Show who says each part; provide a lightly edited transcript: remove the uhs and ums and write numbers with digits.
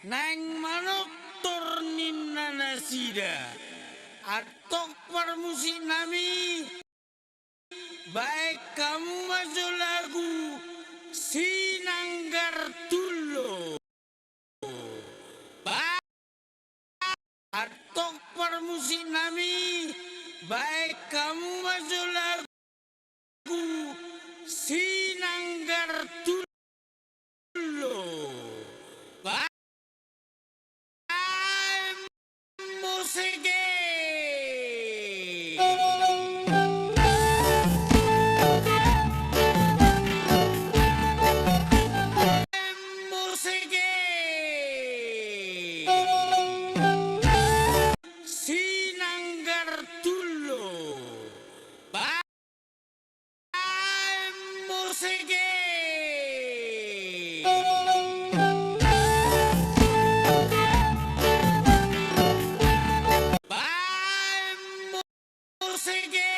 Speaker 1: Neng manuk turnin nasida atok permusik nami baik kamu masuk lagu Sinanggar Tulo atok permusik nami baik kamu masuk lagu Sinanggar Tulo musik Sinanggar Tulo musik musik